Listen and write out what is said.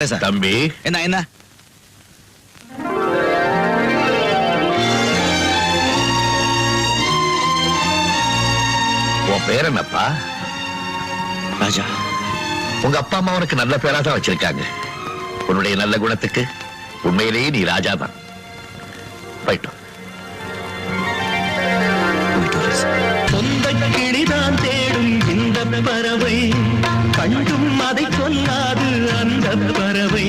தம்பி என்ன உன் பேர் என்னப்பா? ராஜா. உங்க அப்பா அம்மா உனக்கு நல்ல பேரா தான் வச்சிருக்காங்க. உன்னுடைய நல்ல குணத்துக்கு உண்மையிலேயே நீ ராஜா தான். போயிட்டோம். சொந்த கிளிதான் தேடும் இந்த பறவை, கண்டும் அதை சொல்லாது அந்த பறவை.